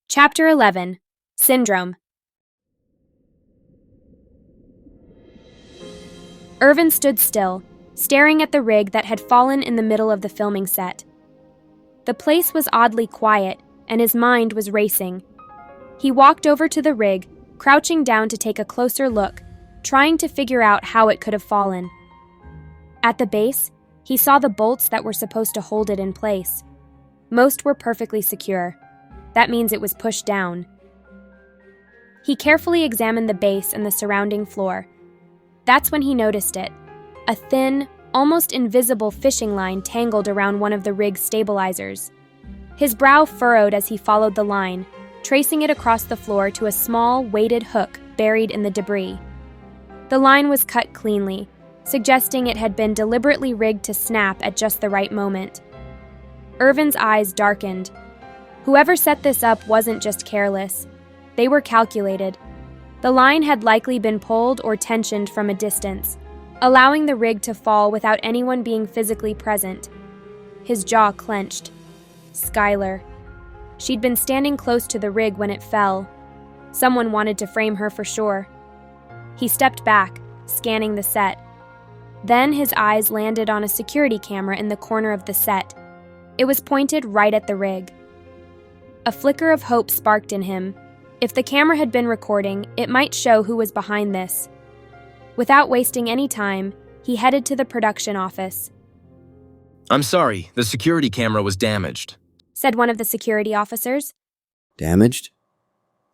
Chapter 11. Syndrome. Irvin stood still, staring at the rig that had fallen in the middle of the filming set. The place was oddly quiet, and his mind was racing. He walked over to the rig, crouching down to take a closer look, trying to figure out how it could have fallen. At the base, he saw the bolts that were supposed to hold it in place. Most were perfectly secure. That means it was pushed down. He carefully examined the base and the surrounding floor. That's when he noticed it. A thin, almost invisible fishing line tangled around one of the rig's stabilizers. His brow furrowed as he followed the line, tracing it across the floor to a small, weighted hook buried in the debris. The line was cut cleanly, suggesting it had been deliberately rigged to snap at just the right moment. Irvin's eyes darkened. Whoever set this up wasn't just careless. They were calculated. The line had likely been pulled or tensioned from a distance, allowing the rig to fall without anyone being physically present. His jaw clenched. Skylar. She'd been standing close to the rig when it fell. Someone wanted to frame her for sure. He stepped back, scanning the set. Then his eyes landed on a security camera in the corner of the set. It was pointed right at the rig. A flicker of hope sparked in him. If the camera had been recording, it might show who was behind this. Without wasting any time, he headed to the production office. "I'm sorry, the security camera was damaged," said one of the security officers. Damaged?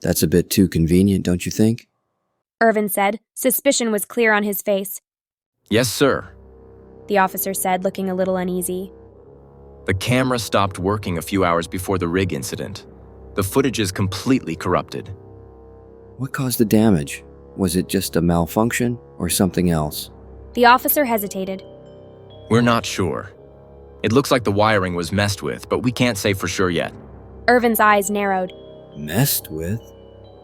That's a bit too convenient, don't you think? Irvin said. Suspicion was clear on his face. "Yes, sir." The officer said, looking a little uneasy. The camera stopped working a few hours before the rig incident. The footage is completely corrupted. What caused the damage? Was it just a malfunction or something else? The officer hesitated. We're not sure. It looks like the wiring was messed with, but we can't say for sure yet. Irvin's eyes narrowed. Messed with?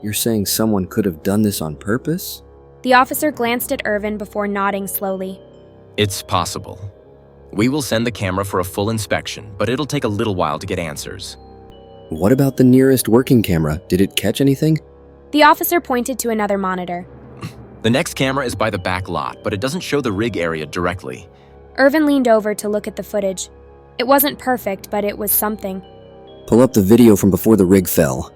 You're saying someone could have done this on purpose? The officer glanced at Irvin before nodding slowly. It's possible. We will send the camera for a full inspection, but it'll take a little while to get answers. What about the nearest working camera? Did it catch anything? The officer pointed to another monitor. The next camera is by the back lot, but it doesn't show the rig area directly. Irvin leaned over to look at the footage. It wasn't perfect, but it was something. Pull up the video from before the rig fell.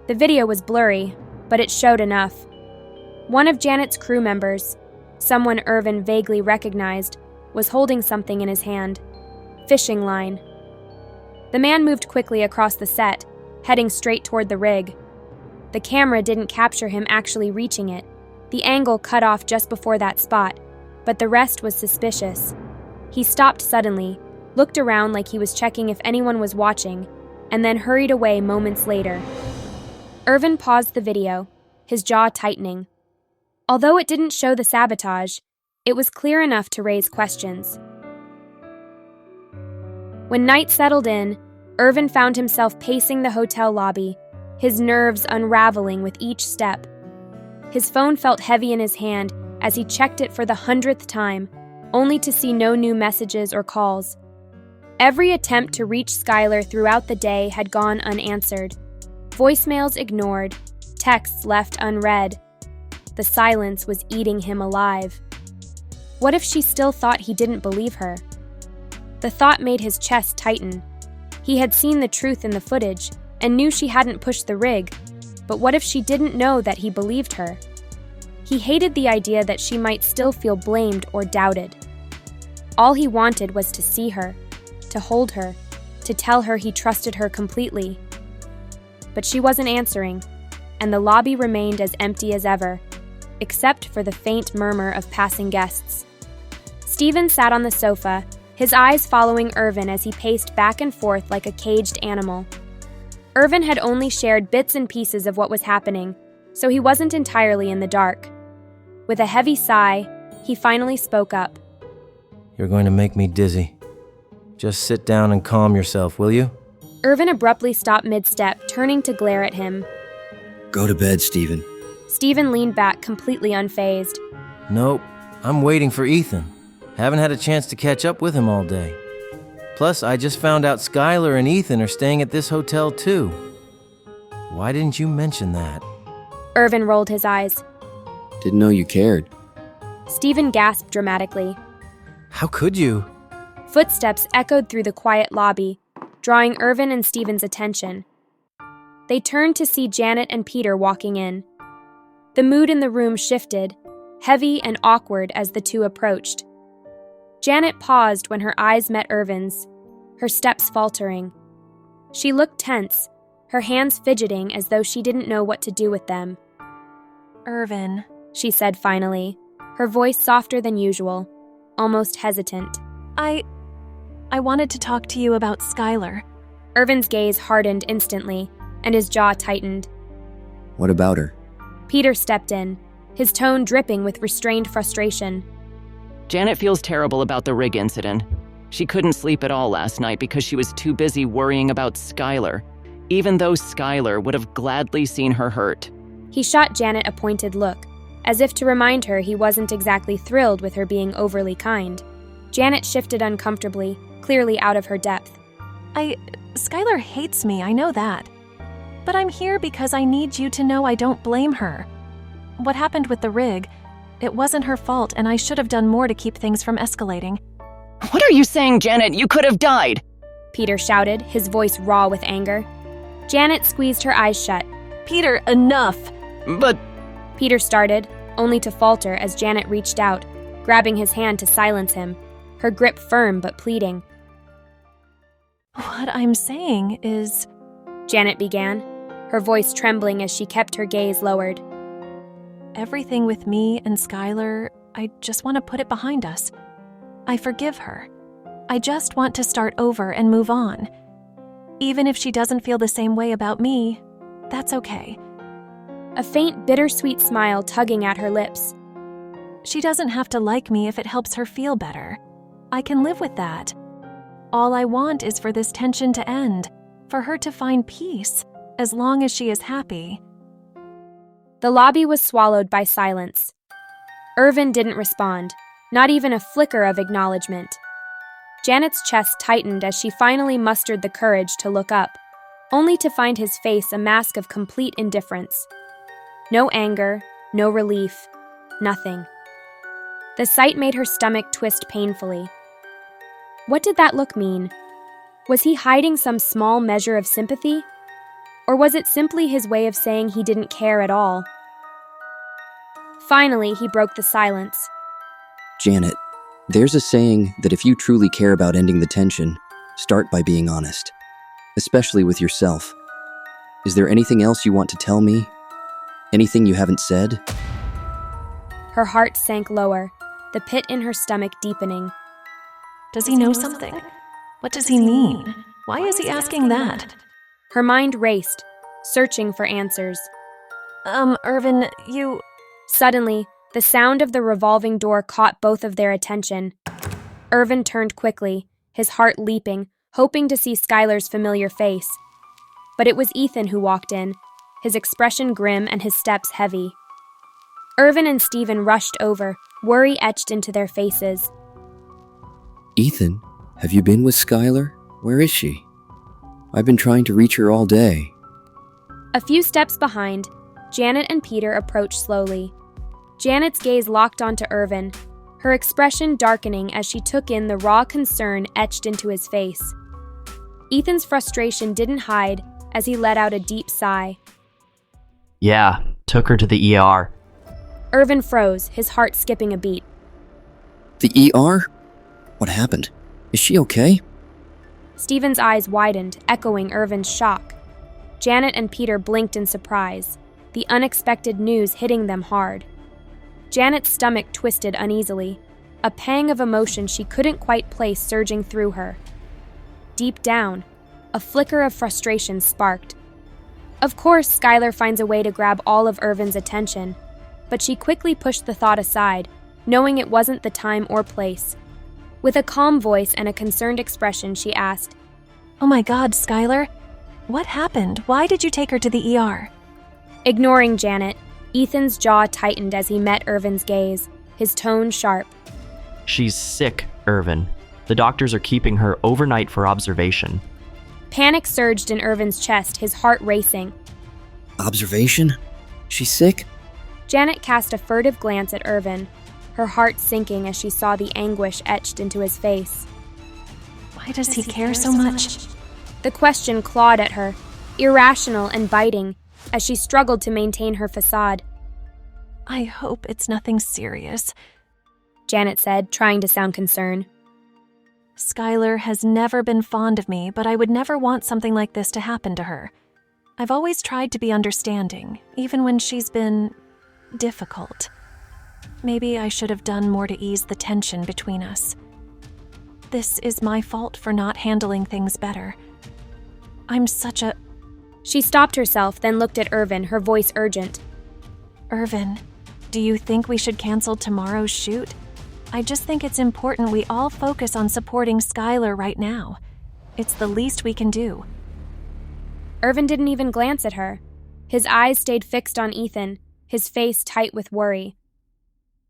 The video was blurry, but it showed enough. One of Janet's crew members, someone Irvin vaguely recognized, was holding something in his hand. Fishing line. The man moved quickly across the set, heading straight toward the rig. The camera didn't capture him actually reaching it. The angle cut off just before that spot, but the rest was suspicious. He stopped suddenly, looked around like he was checking if anyone was watching, and then hurried away moments later. Irvin paused the video, his jaw tightening. Although it didn't show the sabotage, it was clear enough to raise questions. When night settled in, Irvin found himself pacing the hotel lobby, his nerves unraveling with each step. His phone felt heavy in his hand as he checked it for the 100th time, only to see no new messages or calls. Every attempt to reach Skylar throughout the day had gone unanswered. Voicemails ignored, texts left unread. The silence was eating him alive. What if she still thought he didn't believe her? The thought made his chest tighten. He had seen the truth in the footage and knew she hadn't pushed the rig, but what if she didn't know that he believed her? He hated the idea that she might still feel blamed or doubted. All he wanted was to see her, to hold her, to tell her he trusted her completely. But she wasn't answering, and the lobby remained as empty as ever, except for the faint murmur of passing guests. Steven sat on the sofa, his eyes following Irvin as he paced back and forth like a caged animal. Irvin had only shared bits and pieces of what was happening, so he wasn't entirely in the dark. With a heavy sigh, he finally spoke up. You're going to make me dizzy. Just sit down and calm yourself, will you? Irvin abruptly stopped mid-step, turning to glare at him. Go to bed, Steven. Steven leaned back, completely unfazed. Nope, I'm waiting for Ethan. Haven't had a chance to catch up with him all day. Plus, I just found out Skylar and Ethan are staying at this hotel too. Why didn't you mention that? Irvin rolled his eyes. Didn't know you cared. Stephen gasped dramatically. How could you? Footsteps echoed through the quiet lobby, drawing Irvin and Stephen's attention. They turned to see Janet and Peter walking in. The mood in the room shifted, heavy and awkward as the two approached. Janet paused when her eyes met Irvin's, her steps faltering. She looked tense, her hands fidgeting as though she didn't know what to do with them. Irvin, she said finally, her voice softer than usual, almost hesitant. I wanted to talk to you about Skylar. Irvin's gaze hardened instantly, and his jaw tightened. What about her? Peter stepped in, his tone dripping with restrained frustration. Janet feels terrible about the rig incident. She couldn't sleep at all last night because she was too busy worrying about Skylar, even though Skylar would have gladly seen her hurt. He shot Janet a pointed look, as if to remind her he wasn't exactly thrilled with her being overly kind. Janet shifted uncomfortably, clearly out of her depth. Skylar hates me, I know that. But I'm here because I need you to know I don't blame her. What happened with the rig, it wasn't her fault, and I should have done more to keep things from escalating. What are you saying, Janet? You could have died! Peter shouted, his voice raw with anger. Janet squeezed her eyes shut. Peter, enough! But... Peter started, only to falter as Janet reached out, grabbing his hand to silence him, her grip firm but pleading. What I'm saying is... Janet began, her voice trembling as she kept her gaze lowered. Everything with me and Skylar, I just want to put it behind us. I forgive her. I just want to start over and move on. Even if she doesn't feel the same way about me, that's okay. A faint, bittersweet smile tugging at her lips. She doesn't have to like me if it helps her feel better. I can live with that. All I want is for this tension to end, for her to find peace, as long as she is happy. The lobby was swallowed by silence. Irvin didn't respond, not even a flicker of acknowledgement. Janet's chest tightened as she finally mustered the courage to look up, only to find his face a mask of complete indifference. No anger, no relief, nothing. The sight made her stomach twist painfully. What did that look mean? Was he hiding some small measure of sympathy? Or was it simply his way of saying he didn't care at all? Finally, he broke the silence. Janet, there's a saying that if you truly care about ending the tension, start by being honest, especially with yourself. Is there anything else you want to tell me? Anything you haven't said? Her heart sank lower, the pit in her stomach deepening. Does he know something? What does he mean? Why is he asking that? Her mind raced, searching for answers. Irvin, you... Suddenly, the sound of the revolving door caught both of their attention. Irvin turned quickly, his heart leaping, hoping to see Skylar's familiar face. But it was Ethan who walked in, his expression grim and his steps heavy. Irvin and Stephen rushed over, worry etched into their faces. Ethan, have you been with Skylar? Where is she? I've been trying to reach her all day. A few steps behind, Janet and Peter approached slowly. Janet's gaze locked onto Irvin, her expression darkening as she took in the raw concern etched into his face. Ethan's frustration didn't hide as he let out a deep sigh. Yeah, took her to the ER. Irvin froze, his heart skipping a beat. The ER? What happened? Is she okay? Stephen's eyes widened, echoing Irvin's shock. Janet and Peter blinked in surprise, the unexpected news hitting them hard. Janet's stomach twisted uneasily, a pang of emotion she couldn't quite place surging through her. Deep down, a flicker of frustration sparked. Of course, Skylar finds a way to grab all of Irvin's attention, but she quickly pushed the thought aside, knowing it wasn't the time or place. With a calm voice and a concerned expression, she asked, Oh my God, Skylar. What happened? Why did you take her to the ER? Ignoring Janet, Ethan's jaw tightened as he met Irvin's gaze, his tone sharp. She's sick, Irvin. The doctors are keeping her overnight for observation. Panic surged in Irvin's chest, his heart racing. Observation? She's sick? Janet cast a furtive glance at Irvin, her heart sinking as she saw the anguish etched into his face. Why does he care so much? The question clawed at her, irrational and biting, as she struggled to maintain her facade. I hope it's nothing serious. Janet said, trying to sound concerned. Skylar has never been fond of me, but I would never want something like this to happen to her. I've always tried to be understanding, even when she's been difficult. Maybe I should have done more to ease the tension between us. This is my fault for not handling things better. I'm such a... She stopped herself, then looked at Irvin, her voice urgent. Irvin, do you think we should cancel tomorrow's shoot? I just think it's important we all focus on supporting Skylar right now. It's the least we can do. Irvin didn't even glance at her. His eyes stayed fixed on Ethan, his face tight with worry.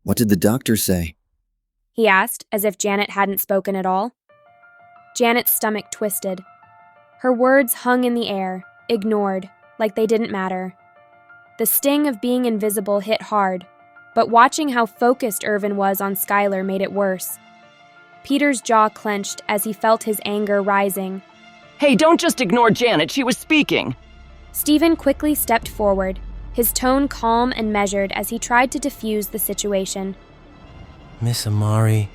What did the doctor say? He asked, as if Janet hadn't spoken at all. Janet's stomach twisted. Her words hung in the air, ignored, like they didn't matter. The sting of being invisible hit hard, but watching how focused Irvin was on Skylar made it worse. Peter's jaw clenched as he felt his anger rising. Hey, don't just ignore Janet, she was speaking. Stephen quickly stepped forward, his tone calm and measured as he tried to diffuse the situation. Miss Amari,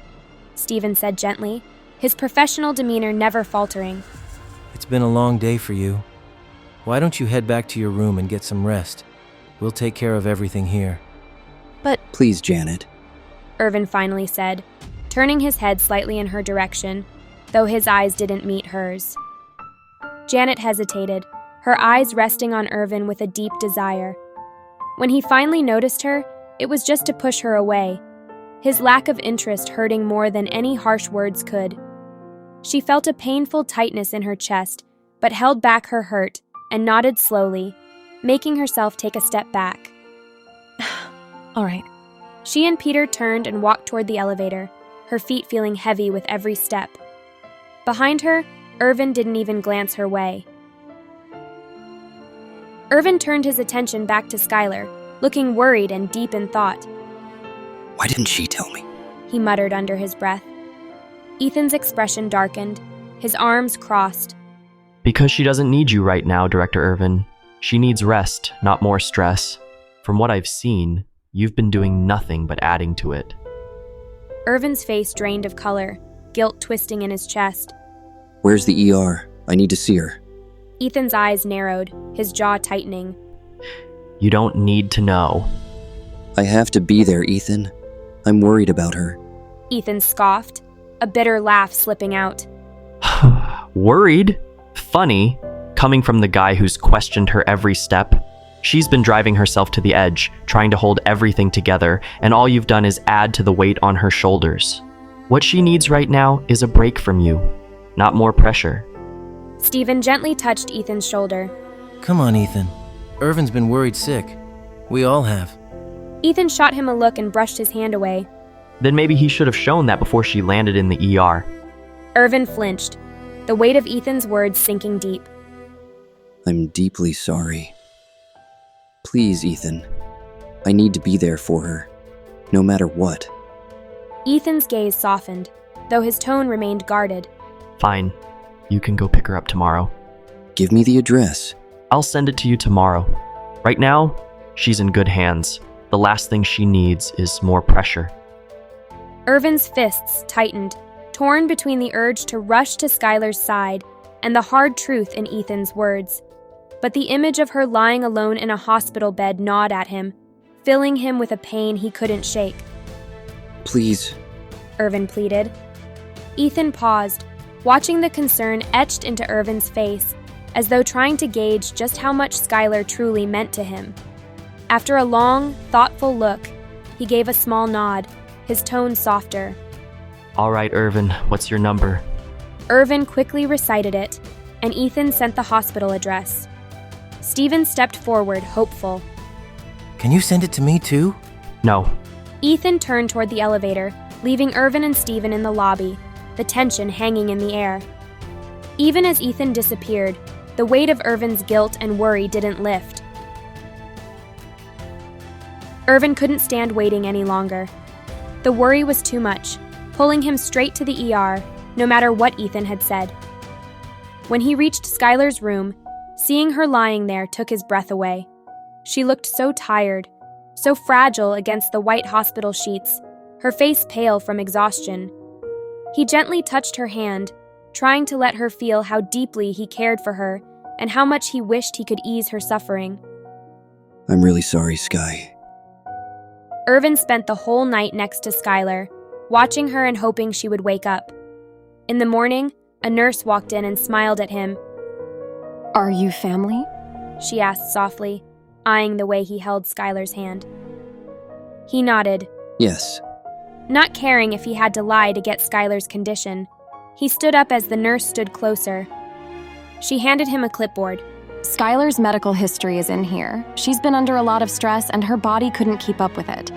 Stephen said gently, his professional demeanor never faltering. it's been a long day for you. Why don't you head back to your room and get some rest? We'll take care of everything here. But Please, Janet. Irvin finally said, turning his head slightly in her direction, though his eyes didn't meet hers. Janet hesitated, her eyes resting on Irvin with a deep desire. When he finally noticed her, it was just to push her away, his lack of interest hurting more than any harsh words could. She felt a painful tightness in her chest, but held back her hurt and nodded slowly, making herself take a step back. all right. She and Peter turned and walked toward the elevator, her feet feeling heavy with every step. Behind her, Irvin didn't even glance her way. Irvin turned his attention back to Skylar, looking worried and deep in thought. Why didn't she tell me? He muttered under his breath. Ethan's expression darkened, his arms crossed. Because she doesn't need you right now, Director Irvin. She needs rest, not more stress. From what I've seen, you've been doing nothing but adding to it. Irvin's face drained of color, guilt twisting in his chest. Where's the ER? I need to see her. Ethan's eyes narrowed, his jaw tightening. You don't need to know. I have to be there, Ethan. I'm worried about her. Ethan scoffed, a bitter laugh slipping out. Worried? Funny, coming from the guy who's questioned her every step. She's been driving herself to the edge, trying to hold everything together, and all you've done is add to the weight on her shoulders. What she needs right now is a break from you, not more pressure. Stephen gently touched Ethan's shoulder. Come on, Ethan. Irvin's been worried sick. We all have. Ethan shot him a look and brushed his hand away. Then maybe he should have shown that before she landed in the ER. Irvin flinched, the weight of Ethan's words sinking deep. I'm deeply sorry. Please, Ethan. I need to be there for her, no matter what. Ethan's gaze softened, though his tone remained guarded. Fine. You can go pick her up tomorrow. Give me the address. I'll send it to you tomorrow. Right now, she's in good hands. The last thing she needs is more pressure. Irvin's fists tightened, torn between the urge to rush to Skylar's side and the hard truth in Ethan's words. But the image of her lying alone in a hospital bed gnawed at him, filling him with a pain he couldn't shake. Please. Irvin pleaded. Ethan paused, watching the concern etched into Irvin's face, as though trying to gauge just how much Skylar truly meant to him. After a long, thoughtful look, he gave a small nod, his tone softer. All right, Irvin, what's your number? Irvin quickly recited it, and Ethan sent the hospital address. Stephen stepped forward, hopeful. Can you send it to me too? No. Ethan turned toward the elevator, leaving Irvin and Stephen in the lobby. the tension hanging in the air. Even as Ethan disappeared, the weight of Irvin's guilt and worry didn't lift. Irvin couldn't stand waiting any longer. The worry was too much, pulling him straight to the ER, no matter what Ethan had said. When he reached Skylar's room, seeing her lying there took his breath away. She looked so tired, so fragile against the white hospital sheets, her face pale from exhaustion. He gently touched her hand, trying to let her feel how deeply he cared for her and how much he wished he could ease her suffering. I'm really sorry, Sky. Irvin spent the whole night next to Skylar, watching her and hoping she would wake up. In the morning, a nurse walked in and smiled at him. Are you family? She asked softly, eyeing the way he held Skylar's hand. He nodded. Yes. Not caring if he had to lie to get Skylar's condition, he stood up as the nurse stood closer. She handed him a clipboard. Skylar's medical history is in here. She's been under a lot of stress and her body couldn't keep up with it.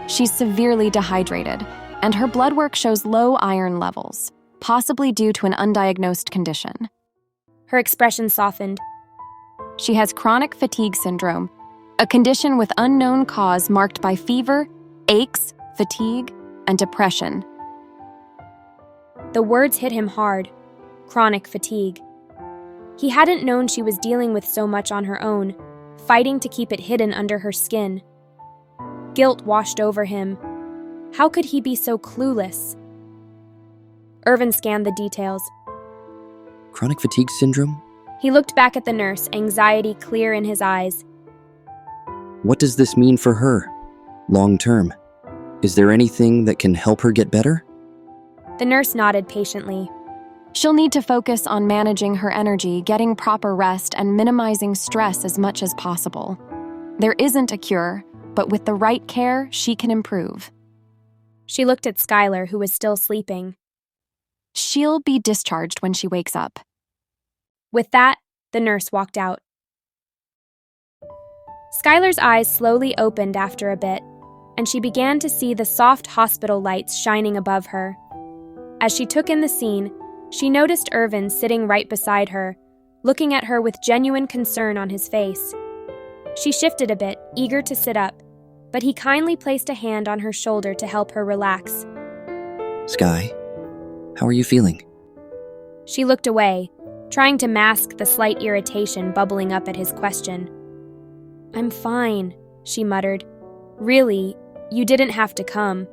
She's severely dehydrated, and her blood work shows low iron levels, possibly due to an undiagnosed condition. Her expression softened. She has chronic fatigue syndrome, a condition with unknown cause marked by fever, aches, fatigue, and depression. The words hit him hard. Chronic fatigue. He hadn't known she was dealing with so much on her own, fighting to keep it hidden under her skin. Guilt washed over him. How could he be so clueless? Irvin scanned the details. Chronic fatigue syndrome? He looked back at the nurse, anxiety clear in his eyes. What does this mean for her? Long term? Is there anything that can help her get better? The nurse nodded patiently. She'll need to focus on managing her energy, getting proper rest, and minimizing stress as much as possible. There isn't a cure, but with the right care, she can improve. She looked at Skylar, who was still sleeping. She'll be discharged when she wakes up. With that, the nurse walked out. Skylar's eyes slowly opened after a bit, and she began to see the soft hospital lights shining above her. As she took in the scene, she noticed Irvin sitting right beside her, looking at her with genuine concern on his face. She shifted a bit, eager to sit up, but he kindly placed a hand on her shoulder to help her relax. Sky, how are you feeling? She looked away, trying to mask the slight irritation bubbling up at his question. I'm fine, she muttered. Really, you didn't have to come.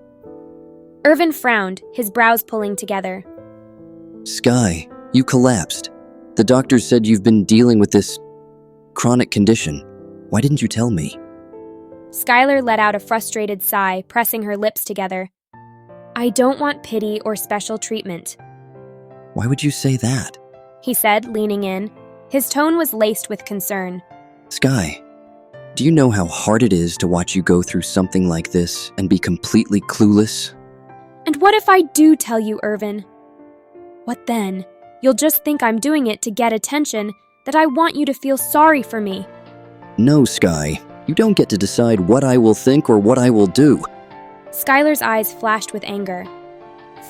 Irvin frowned, his brows pulling together. Sky, you collapsed. The doctors said you've been dealing with this chronic condition. Why didn't you tell me? Skylar let out a frustrated sigh, pressing her lips together. I don't want pity or special treatment. Why would you say that? He said, leaning in. His tone was laced with concern. Sky, do you know how hard it is to watch you go through something like this and be completely clueless? And what if I do tell you, Irvin? What then? You'll just think I'm doing it to get attention, that I want you to feel sorry for me. No, Sky. You don't get to decide what I will think or what I will do. Skylar's eyes flashed with anger.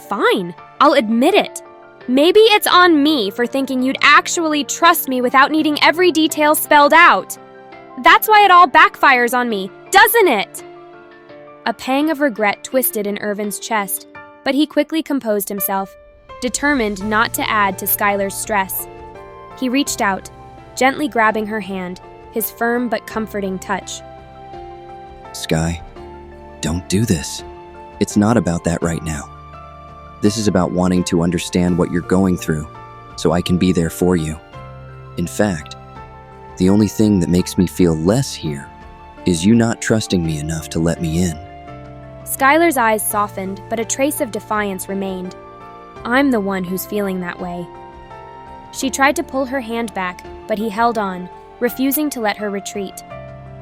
Fine, I'll admit it. Maybe it's on me for thinking you'd actually trust me without needing every detail spelled out. That's why it all backfires on me, doesn't it? A pang of regret twisted in Irvin's chest, but he quickly composed himself, determined not to add to Skylar's stress. He reached out, gently grabbing her hand, his firm but comforting touch. Sky, don't do this. It's not about that right now. This is about wanting to understand what you're going through, so I can be there for you. In fact, the only thing that makes me feel less here is you not trusting me enough to let me in. Skylar's eyes softened, but a trace of defiance remained. I'm the one who's feeling that way. She tried to pull her hand back, but he held on, refusing to let her retreat.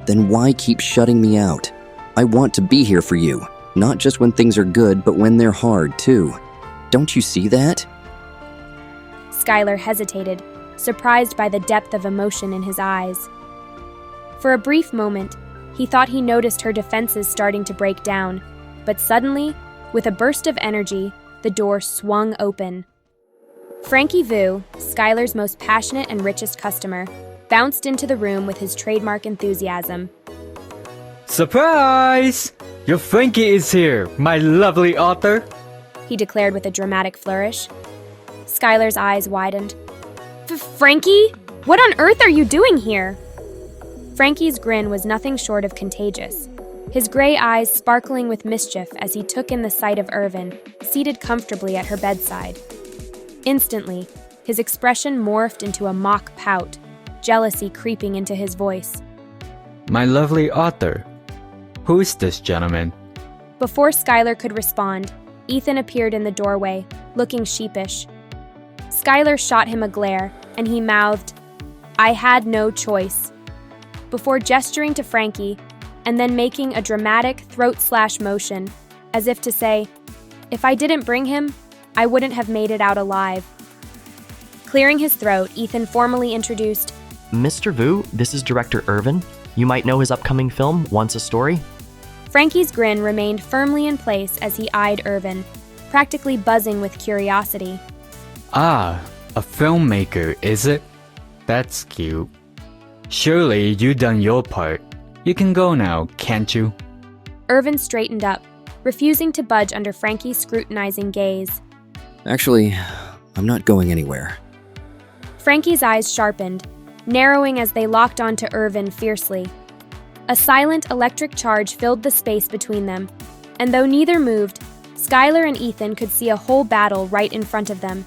Then why keep shutting me out? I want to be here for you, not just when things are good, but when they're hard, too. Don't you see that? Skylar hesitated, surprised by the depth of emotion in his eyes. For a brief moment, he thought he noticed her defenses starting to break down, but suddenly, with a burst of energy, the door swung open. Frankie Vue, Skylar's most passionate and richest customer, bounced into the room with his trademark enthusiasm. Surprise! Your Frankie is here, my lovely author! He declared with a dramatic flourish. Skylar's eyes widened. Frankie? What on earth are you doing here? Frankie's grin was nothing short of contagious, his gray eyes sparkling with mischief as he took in the sight of Irvin, seated comfortably at her bedside. Instantly, his expression morphed into a mock pout, jealousy creeping into his voice. My lovely author, who is this gentleman? Before Skylar could respond, Ethan appeared in the doorway, looking sheepish. Skylar shot him a glare, and he mouthed, "I had no choice," before gesturing to Frankie and then making a dramatic throat-slash motion, as if to say, "If I didn't bring him, I wouldn't have made it out alive." Clearing his throat, Ethan formally introduced, Mr. Vue, this is director Irvin. You might know his upcoming film, Once a Story. Frankie's grin remained firmly in place as he eyed Irvin, practically buzzing with curiosity. Ah, a filmmaker, is it? That's cute. Surely you done your part. You can go now, can't you? Irvin straightened up, refusing to budge under Frankie's scrutinizing gaze. Actually, I'm not going anywhere. Frankie's eyes sharpened, narrowing as they locked onto Irvin fiercely. A silent electric charge filled the space between them, and though neither moved, Skylar and Ethan could see a whole battle right in front of them,